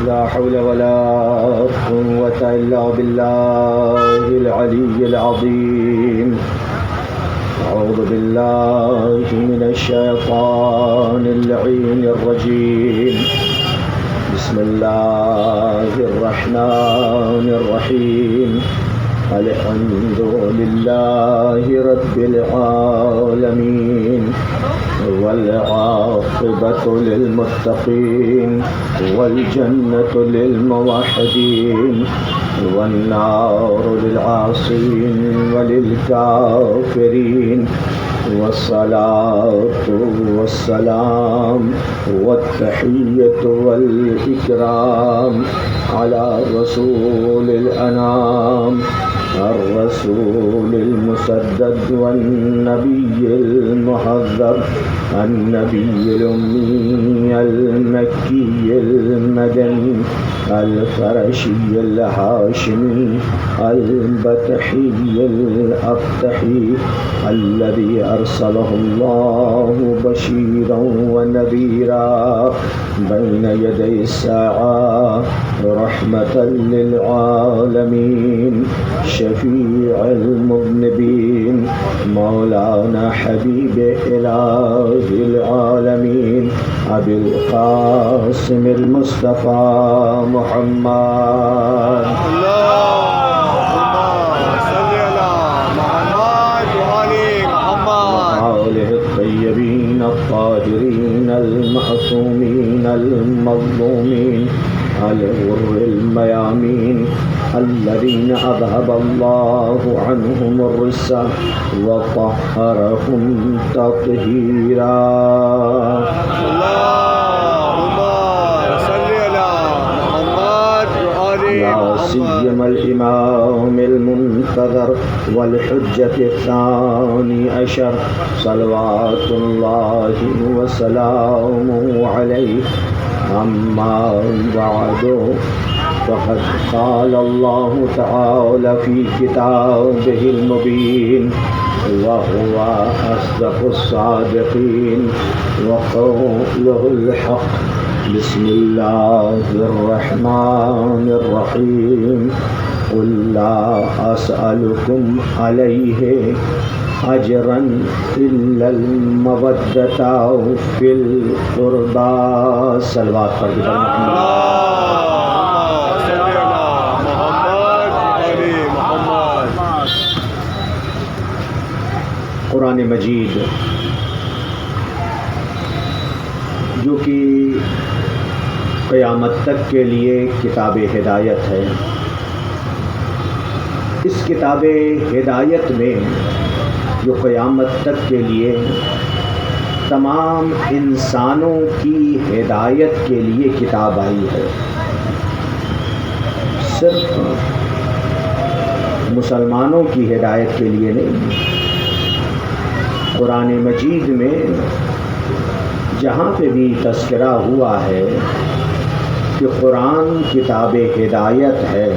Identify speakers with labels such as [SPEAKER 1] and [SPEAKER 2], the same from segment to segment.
[SPEAKER 1] لا حول ولا قوة إلا بالله العلي العظيم. أعوذ بالله من الشيطان اللعين الرجيم. بسم الله الرحمن الرحيم. الحمد لله رب العالمين والعاقبة للمتقين والجنة للموحدين والنار للعاصين وللكافرين. والصلاة والسلام والتحية والإكرام على رسول الأنام الرسول المسدد والنبي المحذب النبي الأمي المكي المدني الفرشي الهاشمي البتحي الأفتحي الذي أرسله الله بشيرا ونذيرا بين يدي الساعة رحمة للعالمين شفيع المذنبين مولانا حبيب إله العالمين أبي القاسم المصطفى محمد. الطيبين الطاهرين المعصومين المظلومين الغر الميامين الذين أذهب الله عنهم الرجس وطهرهم تطهيرا. لا سيما الإمام المنتظر والحجة الثاني عشر صلوات الله وسلامه عليه. أما بعد فقد قال الله تعالى في كتابه المبين وهو أصدق الصادقين وقوله الحق. بسم الله الرحمن الرحيم. قل لا أسألكم عليه أجرا إلا المودة في القربى. صلوات پر قرآن مجید جو کہ قیامت تک کے لیے کتاب ہدایت ہے، اس کتاب ہدایت میں جو قیامت تک کے لیے تمام انسانوں کی ہدایت کے لیے کتاب آئی ہے، صرف مسلمانوں کی ہدایت کے لیے نہیں. قرآن مجید میں جہاں پہ بھی تذکرہ ہوا ہے کہ قرآن کتاب ہدایت ہے،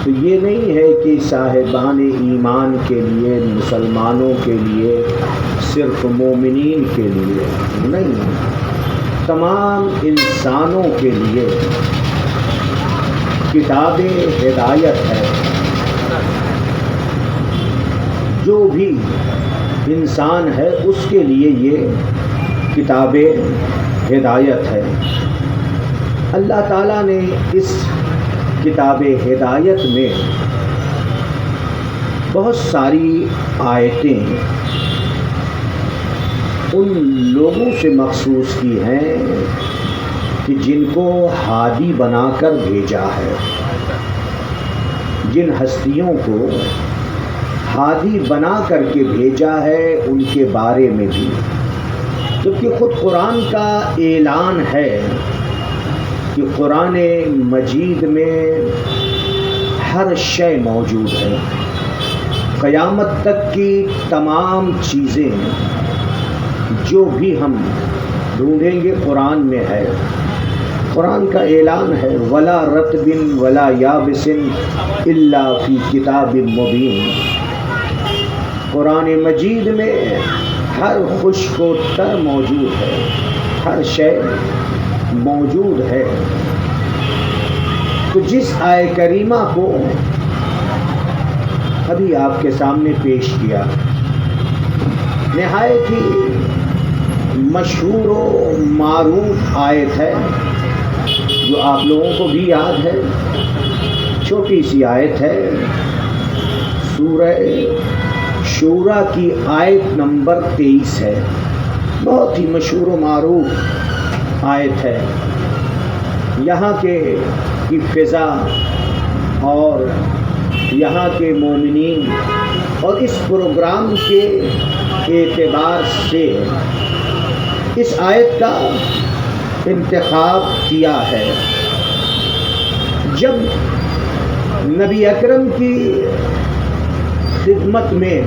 [SPEAKER 1] تو یہ نہیں ہے کہ صاحبان ایمان کے لیے، مسلمانوں کے لیے، صرف مومنین کے لیے نہیں، تمام انسانوں کے لیے کتاب ہدایت ہے. جو بھی انسان ہے اس کے لیے یہ کتاب ہدایت ہے. اللہ تعالیٰ نے اس کتاب ہدایت میں بہت ساری آیتیں ان لوگوں سے مخصوص کی ہیں کہ جن کو ہادی بنا کر بھیجا ہے، جن ہستیوں کو ہادی بنا کر کے بھیجا ہے ان کے بارے میں بھی. جبکہ خود قرآن کا اعلان ہے کہ قرآن مجید میں ہر شے موجود ہے، قیامت تک کی تمام چیزیں جو بھی ہم ڈھونڈیں گے قرآن میں ہے. قرآن کا اعلان ہے ولا رطب ولا یابس الا فی کتاب مبین. قرآن مجید میں ہر خشک و تر موجود ہے، ہر شے موجود ہے. تو جس آیہ کریمہ کو ابھی آپ کے سامنے پیش کیا، نہایت ہی مشہور و معروف آیت ہے جو آپ لوگوں کو بھی یاد ہے. چھوٹی سی آیت ہے، سورہ شورا کی آیت نمبر 23 ہے. بہت ہی مشہور و معروف آیت ہے. یہاں کی فضا اور یہاں کے مومنین اور اس پروگرام کے اعتبار سے اس آیت کا انتخاب کیا ہے. جب نبی اکرم کی خدمت میں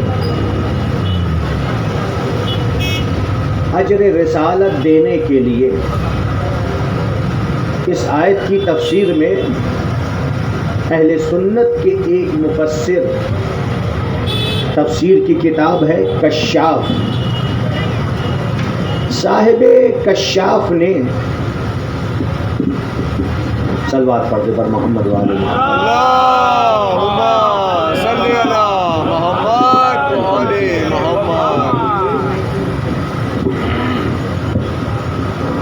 [SPEAKER 1] اجر رسالت دینے کے لیے اس آیت کی تفسیر میں اہل سنت کے ایک مفسر، تفسیر کی کتاب ہے کشاف، صاحب کشاف نے صلوات پڑھتے پر محمد والے
[SPEAKER 2] اللہم صلی علی محمد وعلی محمد.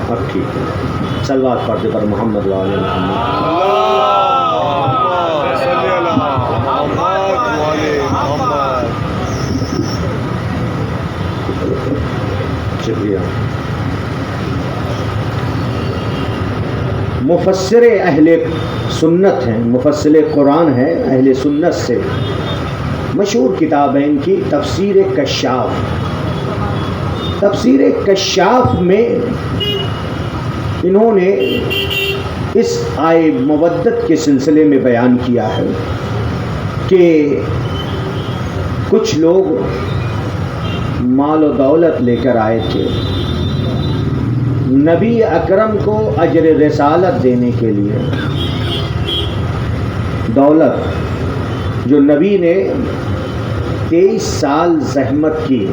[SPEAKER 1] اب ٹھیک ہے، صلوات پڑھتے پر محمد والے محمد.
[SPEAKER 2] اللہم صلی علی محمد وعلی محمد.
[SPEAKER 1] شکریہ. مفسر اہل سنت ہیں، مفسر قرآن ہے، اہل سنت سے مشہور کتاب ہے ان کی تفسیر کشاف. تفسیر کشاف میں انہوں نے اس آئے مودت کے سلسلے میں بیان کیا ہے کہ کچھ لوگ مال و دولت لے کر آئے تھے نبی اکرم کو اجر رسالت دینے کے لیے. دولت جو نبی نے 23 سال زحمت کی،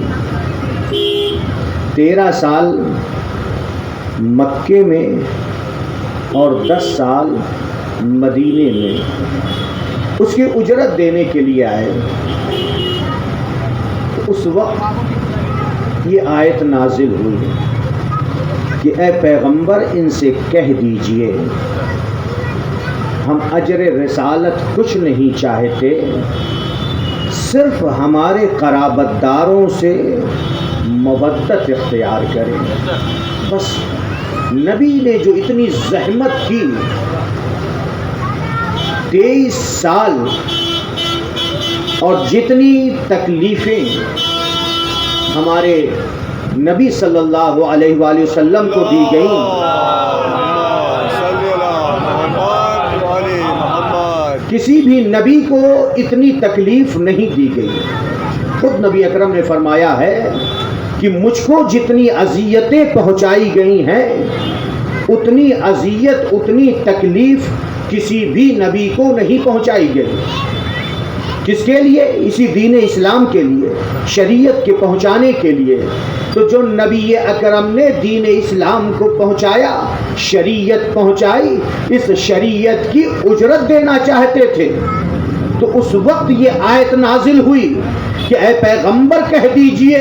[SPEAKER 1] 13 سال مکے میں اور 10 سال مدینے میں، اس کی اجرت دینے کے لیے آئے. اس وقت یہ آیت نازل ہوئی کہ اے پیغمبر ان سے کہہ دیجئے ہم اجر رسالت کچھ نہیں چاہتے، صرف ہمارے قرابت داروں سے مودت اختیار کریں. بس نبی نے جو اتنی زحمت کی، 23 سال اور جتنی تکلیفیں ہمارے نبی صلی اللہ علیہ وآلہ وسلم کو دی گئیں، کسی بھی نبی کو اتنی تکلیف نہیں دی گئی. خود نبی اکرم نے فرمایا ہے کہ مجھ کو جتنی اذیتیں پہنچائی گئی ہیں، اتنی اذیت، اتنی تکلیف کسی بھی نبی کو نہیں پہنچائی گئی. کس کے لیے؟ اسی دین اسلام کے لیے، شریعت کے پہنچانے کے لیے. تو جو نبی اکرم نے دین اسلام کو پہنچایا، شریعت پہنچائی، اس شریعت کی اجرت دینا چاہتے تھے. تو اس وقت یہ آیت نازل ہوئی کہ اے پیغمبر کہہ دیجئے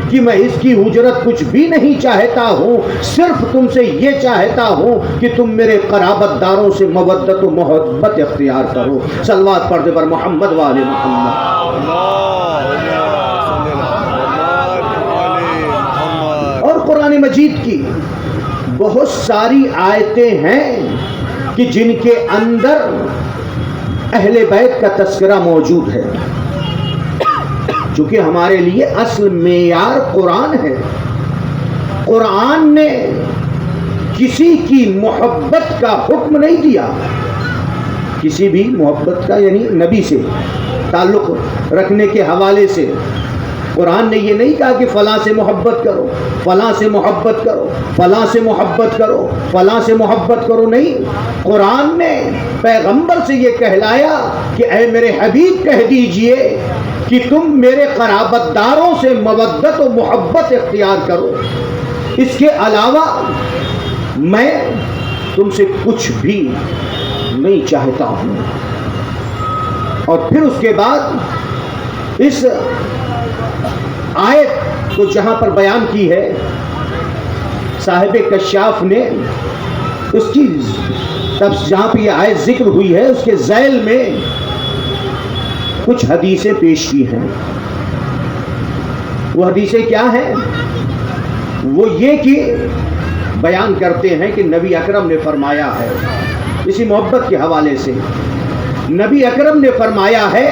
[SPEAKER 1] کہ میں اس کی اجرت کچھ بھی نہیں چاہتا ہوں، صرف تم سے یہ چاہتا ہوں کہ تم میرے قرابت داروں سے مودت و محبت اختیار کرو. صلوات پڑھتے پر محمد والے محمد. اور قرآن مجید کی بہت ساری آیتیں ہیں کہ جن کے اندر اہل بیت کا تذکرہ موجود ہے، چونکہ ہمارے لیے اصل معیار قرآن ہے. قرآن نے کسی کی محبت کا حکم نہیں دیا، کسی بھی محبت کا، یعنی نبی سے تعلق رکھنے کے حوالے سے قرآن نے یہ نہیں کہا کہ فلاں سے محبت کرو، فلاں سے محبت کرو، فلاں سے محبت کرو، فلاں سے محبت کرو. نہیں، قرآن نے پیغمبر سے یہ کہلایا کہ اے میرے حبیب کہہ دیجئے کہ تم میرے قرابت داروں سے مودت و محبت اختیار کرو. اس کے علاوہ میں تم سے کچھ بھی نہیں چاہتا ہوں. اور پھر اس کے بعد اس آیت کو جہاں پر بیان کی ہے صاحب کشاف نے، اس کی جہاں پہ یہ آیت ذکر ہوئی ہے اس کے ذیل میں کچھ حدیثیں پیش کی ہیں. وہ حدیثیں کیا ہیں؟ وہ یہ کہ بیان کرتے ہیں کہ نبی اکرم نے فرمایا ہے، اسی محبت کے حوالے سے نبی اکرم نے فرمایا ہے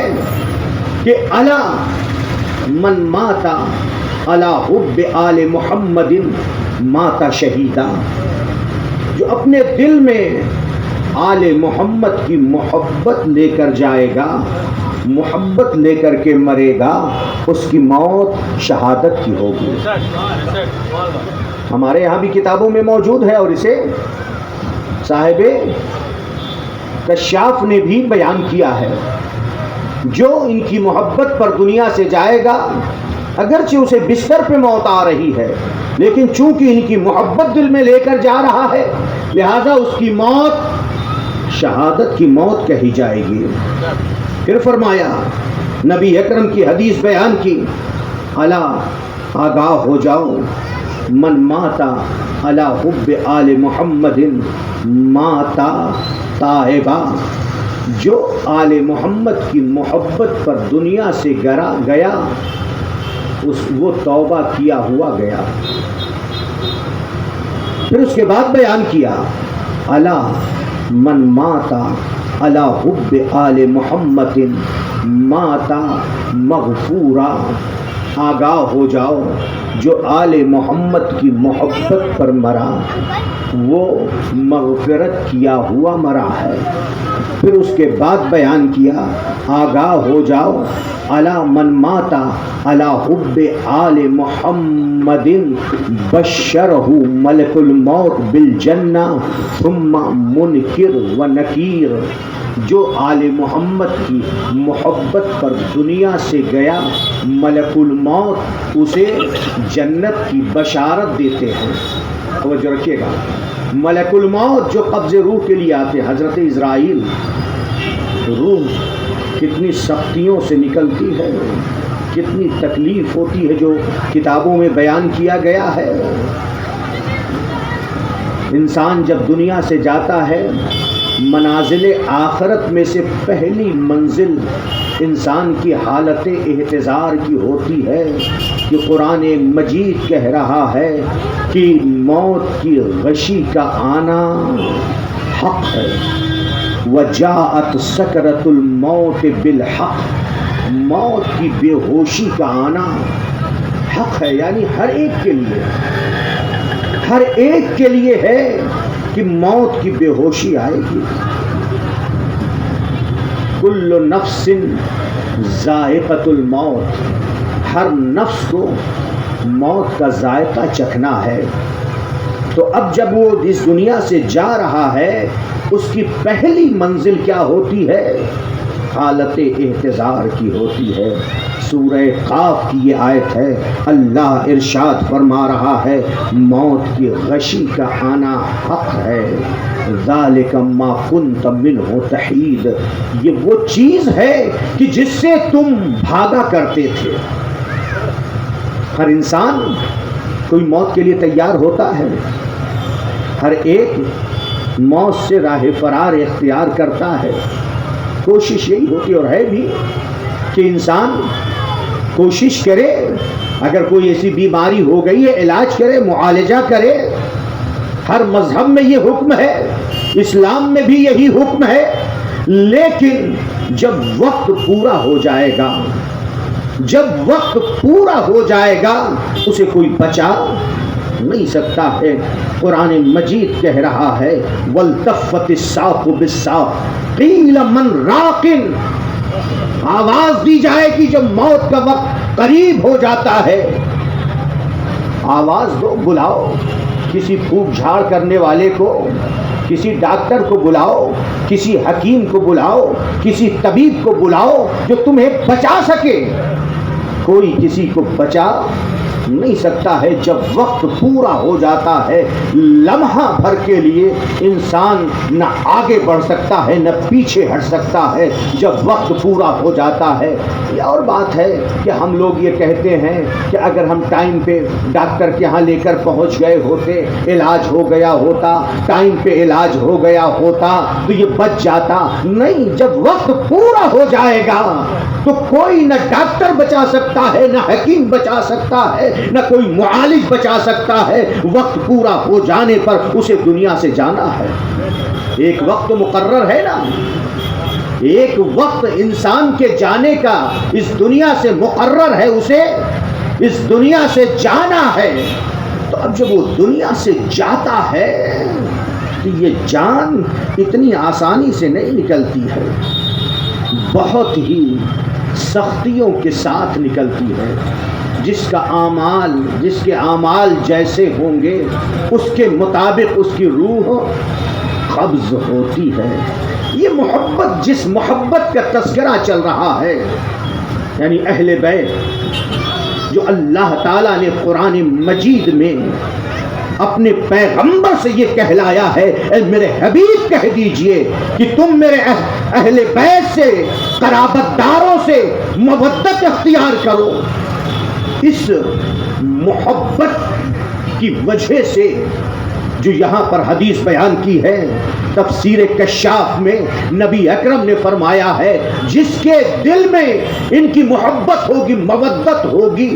[SPEAKER 1] کہ الا من مات علی حب آل محمد مات شہیدا، جو اپنے دل میں آل محمد کی محبت لے کر جائے گا، محبت لے کر کے مرے گا، اس کی موت شہادت کی ہوگی. ہمارے یہاں بھی کتابوں میں موجود ہے اور اسے صاحب کشاف نے بھی بیان کیا ہے. جو ان کی محبت پر دنیا سے جائے گا، اگرچہ اسے بستر پہ موت آ رہی ہے، لیکن چونکہ ان کی محبت دل میں لے کر جا رہا ہے، لہذا اس کی موت شہادت کی موت کہی جائے گی. پھر فرمایا، نبی اکرم کی حدیث بیان کی، الا آگاہ ہو جاؤ، من ماتا علی حب آل محمد ماتا تائبا، جو آل محمد کی محبت پر دنیا سے گیا وہ توبہ کیا ہوا گیا. پھر اس کے بعد بیان کیا، الا من ماتا علی حب آل محمد ماتا مغفورا، آگاہ ہو جاؤ، جو آل محمد کی محبت پر مرا وہ مغفرت کیا ہوا مرا ہے. پھر اس کے بعد بیان کیا، آگاہ ہو جاؤ، الا من ماتا علی حب آل محمد بشرہ ملک الموت بالجنہ ثم منکر و نکیر، جو آل محمد کی محبت پر دنیا سے گیا، ملک الموت اسے جنت کی بشارت دیتے ہیں. توجہ رکھیے گا، ملک الموت جو قبض روح کے لیے آتے، حضرت اسرائیل، روح کتنی سختیوں سے نکلتی ہے، کتنی تکلیف ہوتی ہے، جو کتابوں میں بیان کیا گیا ہے. انسان جب دنیا سے جاتا ہے، منازل آخرت میں سے پہلی منزل انسان کی حالت احتضار کی ہوتی ہے کہ قرآن مجید کہہ رہا ہے کہ موت کی غشی کا آنا حق ہے. وجاءت سکرۃ الموت بالحق، موت کی بے ہوشی کا آنا حق ہے، یعنی ہر ایک کے لیے، ہر ایک کے لیے ہے کہ موت کی بے ہوشی آئے گی. کل نفس ذائقۃ الموت، ہر نفس کو موت کا ذائقہ چکھنا ہے. تو اب جب وہ اس دنیا سے جا رہا ہے، اس کی پہلی منزل کیا ہوتی ہے؟ حالت احتضار کی ہوتی ہے. سورہ قاف کی یہ آیت ہے، اللہ ارشاد فرما رہا ہے موت کی غشی کا آنا حق ہے. ذالک ما کنت منہ تحید، یہ وہ چیز ہے کہ جس سے تم بھاگا کرتے تھے. ہر انسان کوئی موت کے لیے تیار ہوتا ہے، ہر ایک موت سے راہ فرار اختیار کرتا ہے. کوشش یہی ہوتی اور ہے بھی کہ انسان کوشش کرے، اگر کوئی ایسی بیماری ہو گئی ہے علاج کرے، معالجہ کرے. ہر مذہب میں یہ حکم ہے، اسلام میں بھی یہی حکم ہے. لیکن جب وقت پورا ہو جائے گا، جب وقت پورا ہو جائے گا، اسے کوئی بچا نہیں سکتا ہے. قرآن مجید کہہ رہا ہے وَالْتَفَّتِ السَّاقُ بِالسَّاقِ قِيلَ مَنْ رَاقٍ، آواز دی جائے کہ جب موت کا وقت قریب ہو جاتا ہے، آواز دو، بلاؤ کسی پھونک جھاڑ کرنے والے کو، کسی ڈاکٹر کو بلاؤ، کسی حکیم کو بلاؤ، کسی طبیب کو بلاؤ جو تمہیں بچا سکے. کوئی کسی کو بچا نہیں سکتا ہے جب وقت پورا ہو جاتا ہے لمحہ بھر کے لیے انسان نہ آگے بڑھ سکتا ہے نہ پیچھے ہٹ سکتا ہے جب وقت پورا ہو جاتا ہے. یہ اور بات ہے کہ ہم لوگ یہ کہتے ہیں کہ اگر ہم ٹائم پہ ڈاکٹر کے ہاں لے کر پہنچ گئے ہوتے, علاج ہو گیا ہوتا, ٹائم پہ علاج ہو گیا ہوتا تو یہ بچ جاتا. نہیں, جب وقت پورا ہو جائے گا تو کوئی نہ ڈاکٹر بچا سکتا ہے, نہ حکیم بچا سکتا ہے, نہ کوئی معالج بچا سکتا ہے. وقت پورا ہو جانے پر اسے دنیا سے جانا ہے. ایک وقت مقرر ہے نا, ایک وقت انسان کے جانے کا اس دنیا سے مقرر ہے, اسے اس دنیا سے جانا ہے. تو اب جب وہ دنیا سے جاتا ہے تو یہ جان اتنی آسانی سے نہیں نکلتی ہے, بہت ہی سختیوں کے ساتھ نکلتی ہے. جس کے اعمال جیسے ہوں گے اس کے مطابق اس کی روح قبض ہوتی ہے. یہ محبت, جس محبت کا تذکرہ چل رہا ہے, یعنی اہل بیت جو اللہ تعالیٰ نے قرآن مجید میں اپنے پیغمبر سے یہ کہلایا ہے, اے میرے حبیب کہہ دیجئے کہ تم میرے اہل بیت سے, قرابت داروں سے مودت اختیار کرو. اس محبت کی وجہ سے جو یہاں پر حدیث بیان کی ہے, تفسیر کشاف میں نبی اکرم نے فرمایا ہے جس کے دل میں ان کی محبت ہوگی, مودت ہوگی,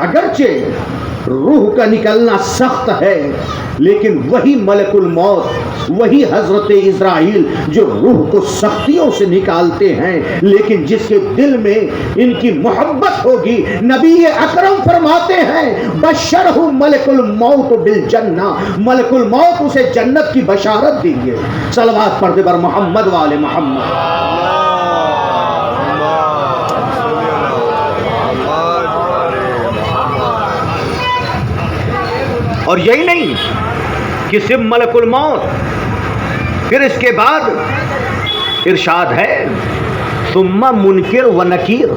[SPEAKER 1] اگرچہ روح کا نکلنا سخت ہے لیکن وہی ملک الموت, وہی حضرت اسرائیل جو روح کو سختیوں سے نکالتے ہیں, لیکن جس کے دل میں ان کی محبت ہوگی, نبی اکرم فرماتے ہیں بشرہ ملک الموت بالجنہ, ملک الموت اسے جنت کی بشارت دیں گے. صلوات پڑھتے بر محمد والے محمد. اور یہی نہیں کہ صرف ملک الموت, پھر اس کے بعد ارشاد ہے ثم منکر و نکیر,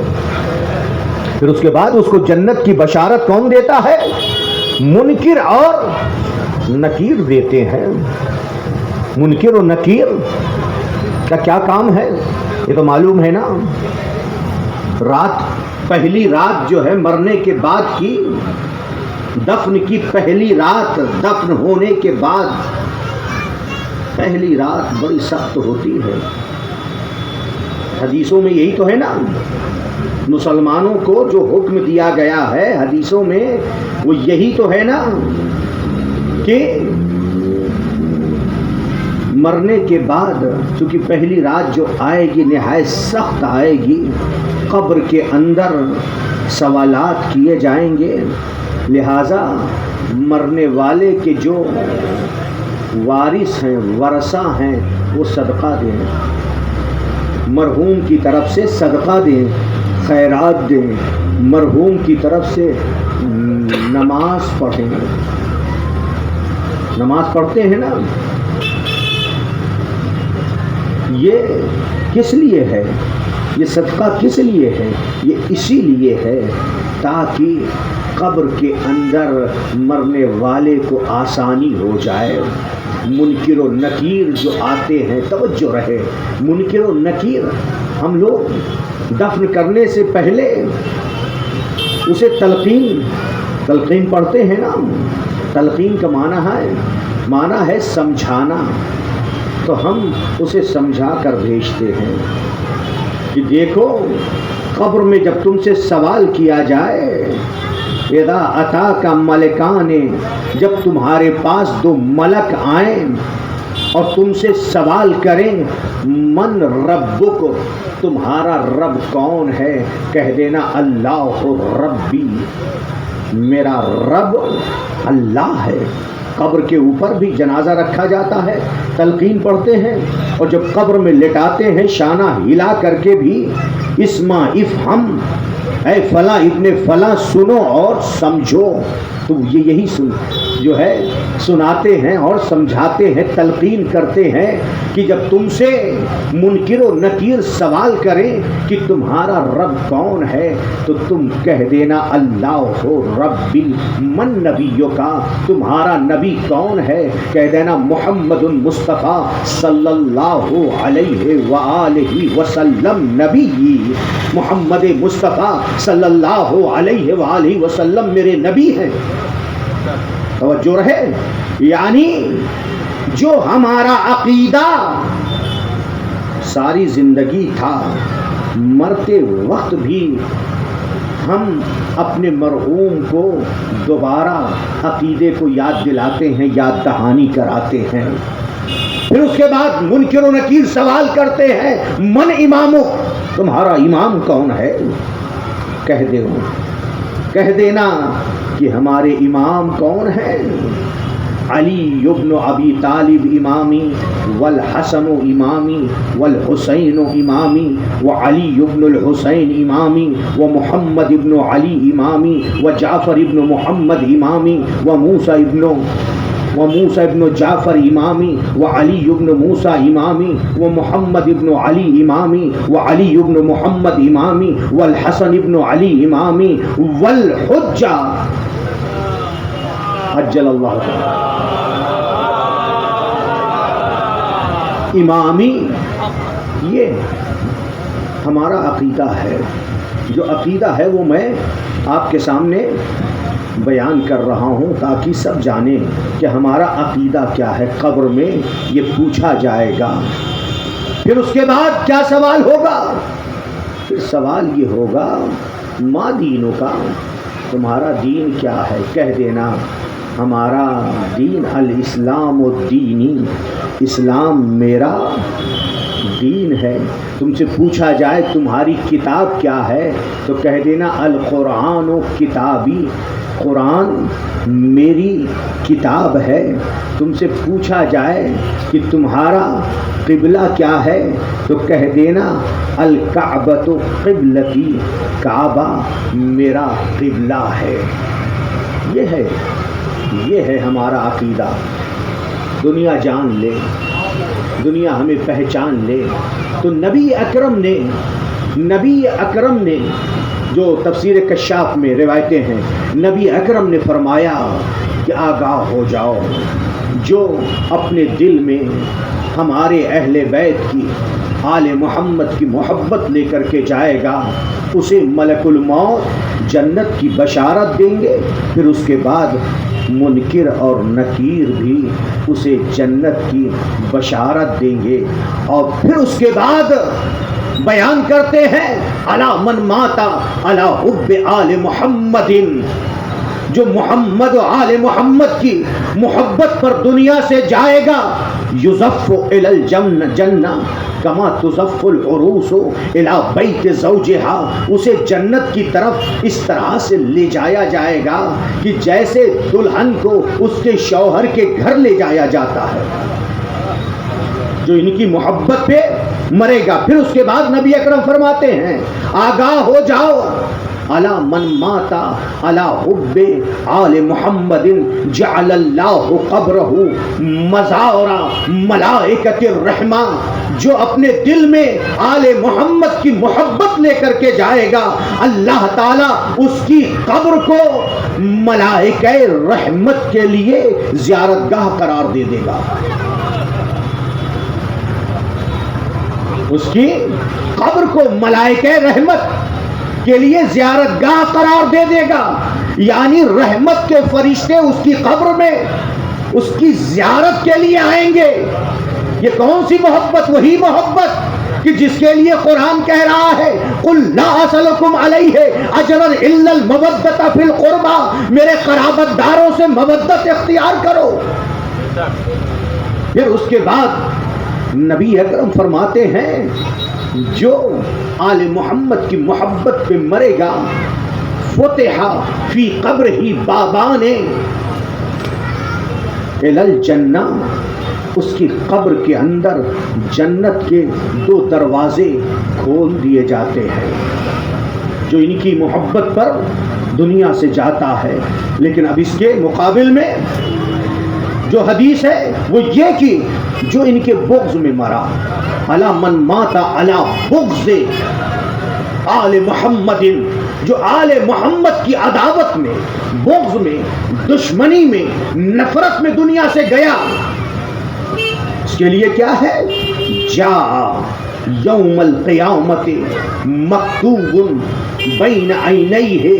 [SPEAKER 1] پھر اس کے بعد اس کو جنت کی بشارت کون دیتا ہے؟ منکر اور نکیر دیتے ہیں. منکر و نکیر کا کیا کام ہے یہ تو معلوم ہے نا. رات, پہلی رات جو ہے مرنے کے بعد کی, دفن کی پہلی رات, دفن ہونے کے بعد پہلی رات بڑی سخت ہوتی ہے. حدیثوں میں یہی تو ہے نا, مسلمانوں کو جو حکم دیا گیا ہے حدیثوں میں وہ یہی تو ہے نا کہ مرنے کے بعد چونکہ پہلی رات جو آئے گی نہایت سخت آئے گی, قبر کے اندر سوالات کیے جائیں گے, لہذا مرنے والے کے جو وارث ہیں, ورثہ ہیں, وہ صدقہ دیں, مرحوم کی طرف سے صدقہ دیں, خیرات دیں, مرحوم کی طرف سے نماز پڑھیں. نماز پڑھتے ہیں نا, یہ کس لیے ہے, یہ صدقہ کس لیے ہے؟ یہ اسی لیے ہے تاکہ قبر کے اندر مرنے والے کو آسانی ہو جائے. منکر و نکیر جو آتے ہیں, توجہ رہے, منکر و نکیر ہم لوگ دفن کرنے سے پہلے اسے تلقین پڑھتے ہیں نا. تلقین کا معنی ہے سمجھانا, تو ہم اسے سمجھا کر بھیجتے ہیں کہ دیکھو قبر میں جب تم سے سوال کیا جائے, اذا اتاک ملکان, جب تمہارے پاس دو ملک آئیں اور تم سے سوال کریں من ربک, تمہارا رب کون ہے, کہہ دینا اللہ ربی, میرا رب اللہ ہے. قبر کے اوپر بھی جنازہ رکھا جاتا ہے, تلقین پڑھتے ہیں, اور جب قبر میں لٹاتے ہیں شانہ ہلا کر کے بھی اسما افہم, اے فلاں ابن فلاں سنو اور سمجھو. تو یہ یہی جو ہے سناتے ہیں اور سمجھاتے ہیں، تلقین کرتے ہیں کہ جب تم سے منکر و نکیر سوال کریں کہ تمہارا رب کون ہے تو تم کہہ دینا اللہ رب من نبیوں کا، تمہارا نبی کون ہے کہہ دینا محمد مصطفیٰ صلی اللہ علیہ وآلہ وسلم نبی، محمد مصطفیٰ صلی اللہ علیہ وآلہ وسلم میرے نبی ہیں. توجہ رہے، یعنی جو ہمارا عقیدہ ساری زندگی تھا، مرتے وقت بھی ہم اپنے مرحوم کو دوبارہ عقیدے کو یاد دلاتے ہیں، یاد دہانی کراتے ہیں. پھر اس کے بعد منکر و نکیر سوال کرتے ہیں من امامو، تمہارا امام کون ہے؟ کہہ دینا کہ ہمارے امام کون ہیں؟ علی ابن ابی طالب امامی، والحسن امامی، والحسین امامی، وعلی ابن الحسین امامی، ومحمد ابن علی امامی، وجعفر ابن محمد امامی، وموسیٰ ابن جعفر امامی، وعلی ابن موسیٰ امامی، ومحمد ابن علی امامی، وعلی ابن محمد امامی، والحسن ابن علی امامی، والحجہ عجل اللہ تعالی امامی. یہ ہمارا عقیدہ ہے. جو عقیدہ ہے وہ میں آپ کے سامنے بیان کر رہا ہوں تاکہ سب جانیں کہ ہمارا عقیدہ کیا ہے. قبر میں یہ پوچھا جائے گا. پھر اس کے بعد کیا سوال ہوگا؟ پھر سوال یہ ہوگا ما دینوں کا، تمہارا دین کیا ہے؟ کہہ دینا ہمارا دین الاسلام الدینی، اسلام میرا دین ہے. تم سے پوچھا جائے تمہاری کتاب کیا ہے تو کہہ دینا القرآن و کتابی، قرآن میری کتاب ہے. تم سے پوچھا جائے کہ تمہارا قبلہ کیا ہے تو کہہ دینا الکعبۃ قبلتی، کعبہ میرا قبلہ ہے. یہ ہے ہمارا عقیدہ. دنیا جان لے، دنیا ہمیں پہچان لے تو نبی اکرم نے جو تفسیر کشاف میں روایتیں ہیں، نبی اکرم نے فرمایا کہ آگاہ ہو جاؤ، جو اپنے دل میں ہمارے اہل بیت کی، آل محمد کی محبت لے کر کے جائے گا اسے ملک الموت جنت کی بشارت دیں گے. پھر اس کے بعد منکر اور نکیر بھی اسے جنت کی بشارت دیں گے. اور پھر اس کے بعد بیان کرتے ہیں الا من ماتا الا حب آل محمد، جو محمد و آل محمد کی محبت پر دنیا سے جائے گا یزف الی الجنہ کما تزف العروس الی بیت زوجہا، اسے جنت کی طرف اس طرح سے لے جایا جائے گا کہ جیسے دلہن کو اس کے شوہر کے گھر لے جایا جاتا ہے. جو ان کی محبت پہ مرے گا. پھر اس کے بعد نبی اکرم فرماتے ہیں آگاہ ہو جاؤ الا من ماتا الا حب آل محمد جعل اللہ قبرہ مزار ملائکۃ الرحمہ، جو اپنے دل میں آل محمد کی محبت لے کر کے جائے گا اللہ تعالیٰ اس کی قبر کو ملائکہ رحمت کے لیے زیارت گاہ قرار دے دے گا. اس کی قبر کو ملائکہ رحمت کے لیے زیارت گاہ قرار دے دے گا. یعنی رحمت کے فرشتے اس کی قبر میں اس کی زیارت کے لیے آئیں گے. یہ کون سی محبت؟ وہی محبت کہ جس کے لیے قرآن کہہ رہا ہے قل لا اسألکم علیہ اجرا الا المودۃ فی القربى، میرے قرابت داروں سے مودت اختیار کرو. پھر اس کے بعد نبی اکرم فرماتے ہیں جو آل محمد کی محبت پہ مرے گا فتح فی قبرہ بابان الی الجنہ، اس کی قبر کے اندر جنت کے 2 دروازے کھول دیے جاتے ہیں. جو ان کی محبت پر دنیا سے جاتا ہے. لیکن اب اس کے مقابل میں جو حدیث ہے وہ یہ کہ جو ان کے بغض میں مرا، الا من مات علی بغض آل محمد، جو آل محمد کی عداوت میں، بغض میں، دشمنی میں، نفرت میں دنیا سے گیا، اس کے لیے کیا ہے؟ جا یوم القیامت مکتوب بین عینیہ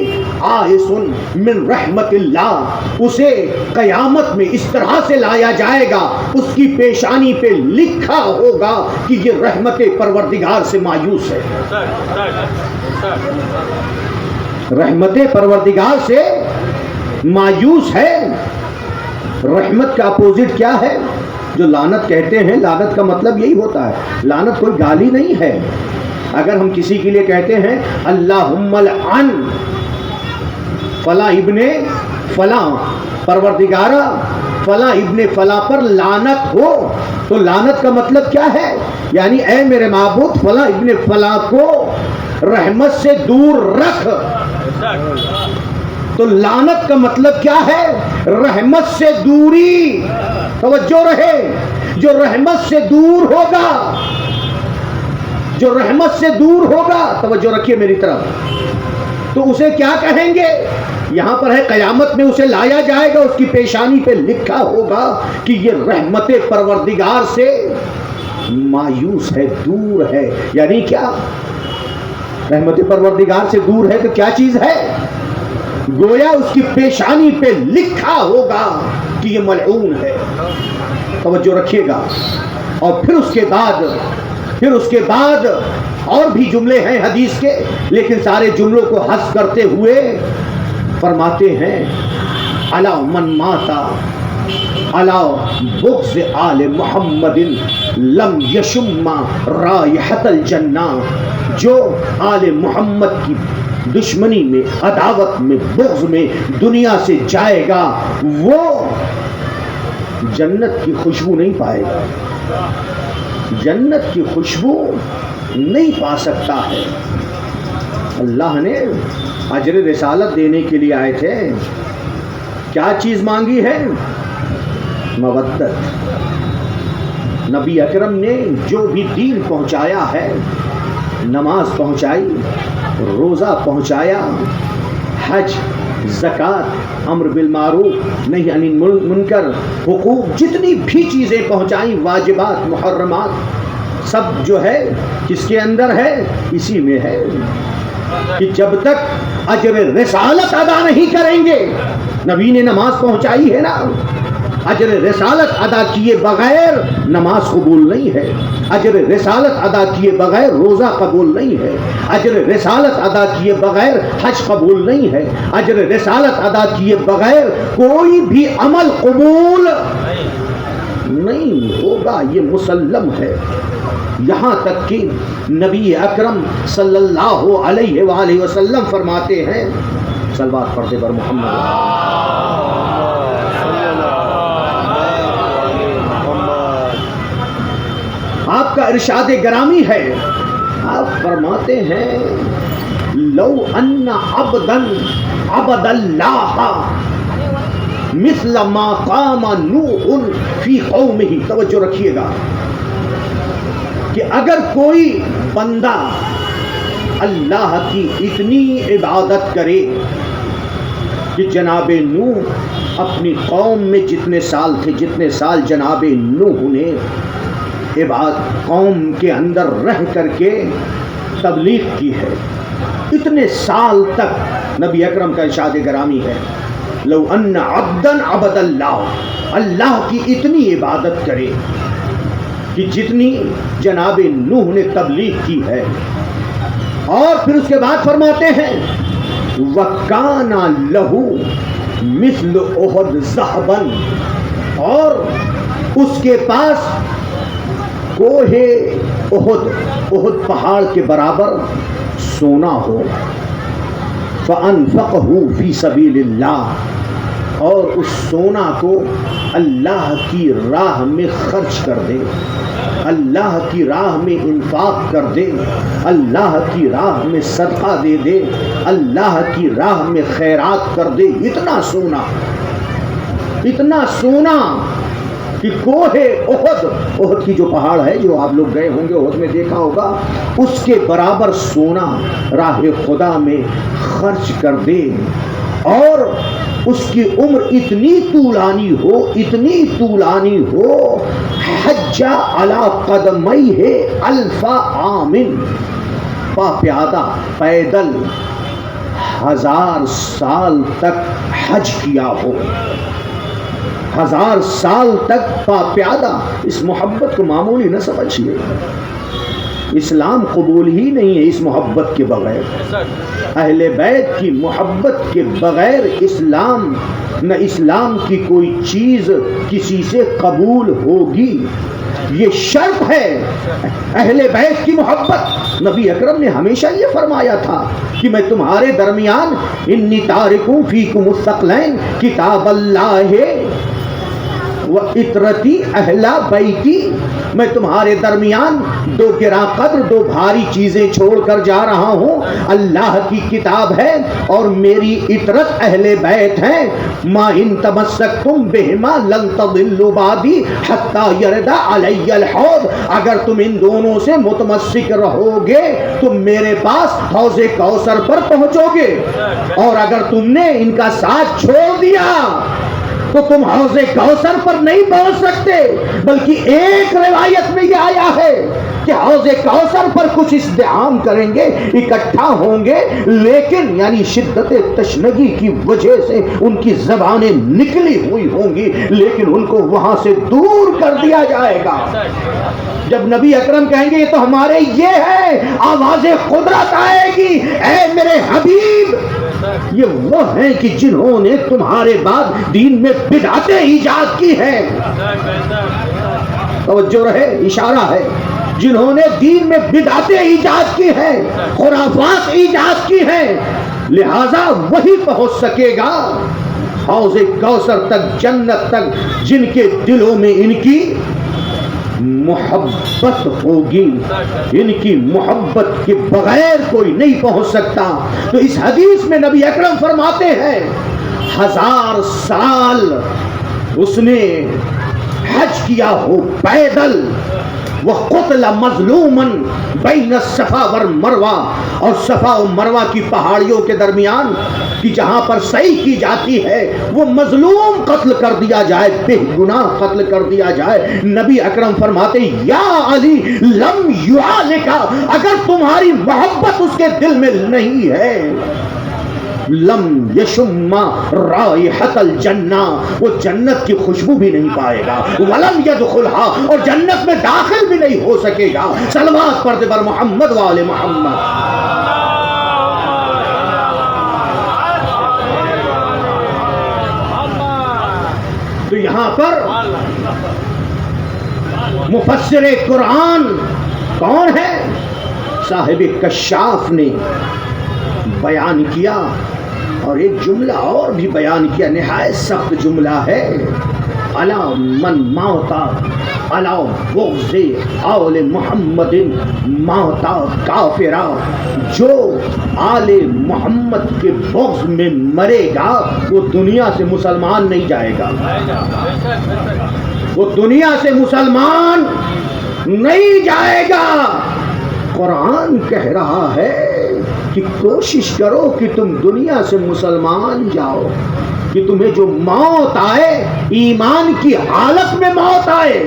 [SPEAKER 1] آئس من رحمت اللہ، اسے قیامت میں اس طرح سے لایا جائے گا، اس کی پیشانی پہ لکھا ہوگا کہ یہ رحمت پروردگار سے مایوس ہے. رحمت پروردگار سے مایوس ہے. رحمت کا اپوزٹ کیا ہے؟ جو لعنت کہتے ہیں، لعنت کا مطلب یہی ہوتا ہے. لعنت کوئی گالی نہیں ہے. اگر ہم کسی کے لیے کہتے ہیں اللہم لعن فلاں ابن فلاں، پروردگارہ فلاں ابن فلاں پر لعنت ہو، تو لعنت کا مطلب کیا ہے؟ یعنی اے میرے معبود فلاں ابن فلاں کو رحمت سے دور رکھ. تو لعنت کا مطلب کیا ہے؟ رحمت سے دوری. توجہ رہے، جو رحمت سے دور ہوگا، جو رحمت سے دور ہوگا، توجہ رکھیے میری طرف، تو اسے کیا کہیں گے؟ یہاں پر ہے قیامت میں اسے لایا جائے گا، اس کی پیشانی پہ لکھا ہوگا کہ یہ رحمت پروردگار سے مایوس ہے، دور ہے. یعنی کیا؟ رحمت پروردگار سے دور ہے تو کیا چیز ہے؟ گویا اس کی پیشانی پہ لکھا ہوگا کہ یہ ملعون ہے. توجہ رکھیے گا. اور پھر اس کے بعد اور بھی جملے ہیں حدیث کے، لیکن سارے جملوں کو حذف کرتے ہوئے فرماتے ہیں الا من ماتا الا بغض آل محمد لم یشم رائحۃ الجنہ، جو آل محمد کی دشمنی میں، عداوت میں، بغض میں دنیا سے جائے گا، وہ جنت کی خوشبو نہیں پائے گا، جنت کی خوشبو نہیں پا سکتا ہے. اللہ نے اجر رسالت دینے کے لیے آئے تھے، کیا چیز مانگی ہے؟ مودت. نبی اکرم نے جو بھی دین پہنچایا ہے، نماز پہنچائی، روزہ پہنچایا، حج، زکوٰۃ، امر بالمعروف نہی عن المنکر، حقوق، جتنی بھی چیزیں پہنچائیں، واجبات، محرمات، سب جو ہے کس کے اندر ہے؟ اسی میں ہے کہ جب تک اجر رسالت ادا نہیں کریں گے، نبی نے نماز پہنچائی ہے نا، اجر رسالت ادا کیے بغیر نماز قبول نہیں ہے، اجر رسالت ادا کیے بغیر روزہ قبول نہیں ہے، اجر رسالت ادا کیے بغیر حج قبول نہیں ہے، اجر رسالت ادا کیے بغیر کوئی بھی عمل قبول نہیں ہوگا. یہ مسلم ہے. یہاں تک کہ نبی اکرم صلی اللہ علیہ وآلہ وسلم فرماتے ہیں، صلوات پڑھتے پر محمد، آپ کا ارشاد گرامی ہے، آپ فرماتے ہیں لو ان عبدا عبد اللہ مثل ما قام نوح فی قومہ. توجہ رکھیے گا کہ اگر کوئی بندہ اللہ کی اتنی عبادت کرے کہ جناب نوح اپنی قوم میں جتنے سال تھے، جتنے سال جناب نوح نے قوم کے اندر رہ کر کے تبلیغ کی ہے، اتنے سال تک نبی اکرم کا ارشاد گرامی ہے لو ان عبدا عبد اللہ، اللہ کی اتنی عبادت کرے کہ جتنی جناب نوح نے تبلیغ کی ہے. اور پھر اس کے بعد فرماتے ہیں وَكَانَ لَهُ مِثْلُ أُحُدٍ ذَهَبًا، اور اس کے پاس کوہ احد پہاڑ کے برابر سونا ہو، فَأَنفَقَهُ فِي سَبِيلِ اللَّهِ، اور اس سونا کو اللہ کی راہ میں خرچ کر دے، اللہ کی راہ میں انفاق کر دے، اللہ کی راہ میں صدقہ دے دے، اللہ کی راہ میں خیرات کر دے، اتنا سونا کہ کوہ احد کی جو پہاڑ ہے، جو آپ لوگ گئے ہوں گے احد میں دیکھا ہوگا، اس کے برابر سونا راہ خدا میں خرچ کر دے، اور اس کی عمر اتنی طولانی ہو، حج علی قدمیہ الف عام، پیادہ پیدل 1000 سال تک حج کیا ہو، 1000 سال تک پیادہ۔ اس محبت کو معمولی نہ سمجھیے، اسلام قبول ہی نہیں ہے اس محبت کے بغیر، اہل بیت کی محبت کے بغیر اسلام، نہ اسلام کی کوئی چیز کسی سے قبول ہوگی، یہ شرط ہے اہل بیت کی محبت۔ نبی اکرم نے ہمیشہ یہ فرمایا تھا کہ میں تمہارے درمیان انی تارکوں فیکم الثقلین کتاب اللہ وَإِطْرَتِي اہل بیتی، میں تمہارے درمیان 2 گراں قدر 2 بھاری چیزیں چھوڑ کر جا رہا ہوں، اللہ کی کتاب ہے اور میری اطرت اہل بیت ہیں۔ ما ان تمسکتم بہما لن تضلوا بعدی حتی یرد علی الحوض، اگر تم ان دونوں سے متمسک رہو گے تم میرے پاس حوض کوثر پر پہنچو گے، اور اگر تم نے ان کا ساتھ چھوڑ دیا تو تم حوض کوثر پر نہیں پہنچ سکتے۔ بلکہ ایک روایت میں یہ آیا ہے کہ حوض کوثر پر کچھ ازدحام کریں گے، اکٹھا ہوں گے، لیکن یعنی شدت تشنگی کی وجہ سے ان کی زبانیں نکلی ہوئی ہوں گی، لیکن ان کو وہاں سے دور کر دیا جائے گا۔ جب نبی اکرم کہیں گے یہ تو ہمارے یہ ہے، آواز قدرت آئے گی، اے میرے حبیب، یہ وہ ہیں کہ جنہوں نے تمہارے بعد دین میں بدعتیں ایجاد کی ہیں۔ توجہ رہے، اشارہ ہے، جنہوں نے دین میں بدعتیں ایجاد کی ہیں، خرافات ایجاد کی ہیں، لہذا وہی پہنچ سکے گا حوض کوثر تک، جنت تک، جن کے دلوں میں ان کی محبت ہوگی۔ ان کی محبت کے بغیر کوئی نہیں پہنچ سکتا۔ تو اس حدیث میں نبی اکرم فرماتے ہیں 1000 سال اس نے حج کیا ہو پیدل، وَقُتْلَ مَظْلُومًا بَيْنَ الصَّفَا وَالْمَرْوَہ، اور صفا و مروہ کی پہاڑیوں کے درمیان کہ جہاں پر سعی کی جاتی ہے وہ مظلوم قتل کر دیا جائے، بے گناہ قتل کر دیا جائے۔ نبی اکرم فرماتے یا علی لم یعالک، اگر تمہاری محبت اس کے دل میں نہیں ہے، لم یشم رائحۃ الجنہ، وہ جنت کی خوشبو بھی نہیں پائے گا، ولم یدخلھا، اور جنت میں داخل بھی نہیں ہو سکے گا۔ صلوات پڑھتے بر محمد و آل محمد۔ تو یہاں پر مفسر قرآن کون ہے؟ صاحب کشاف نے بیان کیا، اور ایک جملہ اور بھی بیان کیا، نہایت سخت جملہ ہے، الا من موتا الا بغض آل محمد موتا کافرا، جو آل محمد کے بغض میں مرے گا وہ دنیا سے مسلمان نہیں جائے گا، وہ دنیا سے مسلمان نہیں جائے گا۔ قرآن کہہ رہا ہے کہ کوشش کرو کہ تم دنیا سے مسلمان جاؤ، کہ تمہیں جو موت آئے ایمان کی حالت میں موت آئے۔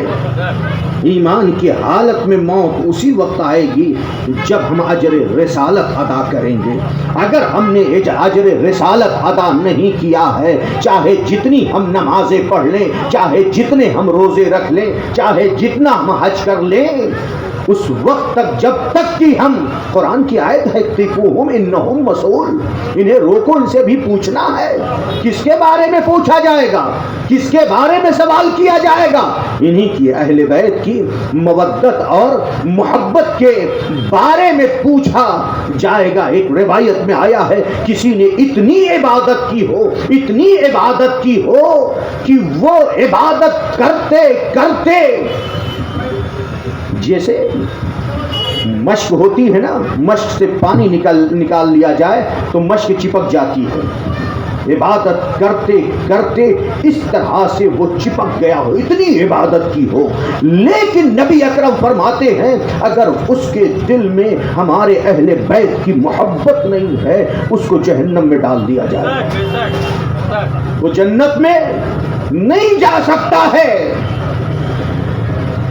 [SPEAKER 1] ایمان کی حالت میں موت اسی وقت آئے گی جب ہم اجر رسالت ادا کریں گے۔ اگر ہم نے اجر رسالت ادا نہیں کیا ہے، چاہے جتنی ہم نمازیں پڑھ لیں، چاہے جتنے ہم روزے رکھ لیں، چاہے جتنا ہم حج کر لیں، اس وقت تک جب تک کہ ہم، قرآن کی آیت ہے قفوہم انہم مسئول، انہیں روکو، ان سے بھی پوچھنا ہے۔ کس کے بارے میں پوچھا جائے گا؟ کس کے بارے میں سوال کیا جائے گا؟ انہی کی اہل بیت کی مودت اور محبت کے بارے میں پوچھا جائے گا۔ ایک روایت میں آیا ہے کسی نے اتنی عبادت کی ہو، اتنی عبادت کی ہو کہ وہ عبادت کرتے کرتے جیسے مشق ہوتی ہے نا، مشق سے پانی نکال لیا جائے تو مشق چپک جاتی ہے، عبادت کرتے کرتے اس طرح سے وہ چپک گیا ہو، اتنی عبادت کی ہو، لیکن نبی اکرم فرماتے ہیں اگر اس کے دل میں ہمارے اہل بیت کی محبت نہیں ہے، اس کو جہنم میں ڈال دیا جائے، وہ جنت میں نہیں جا سکتا ہے۔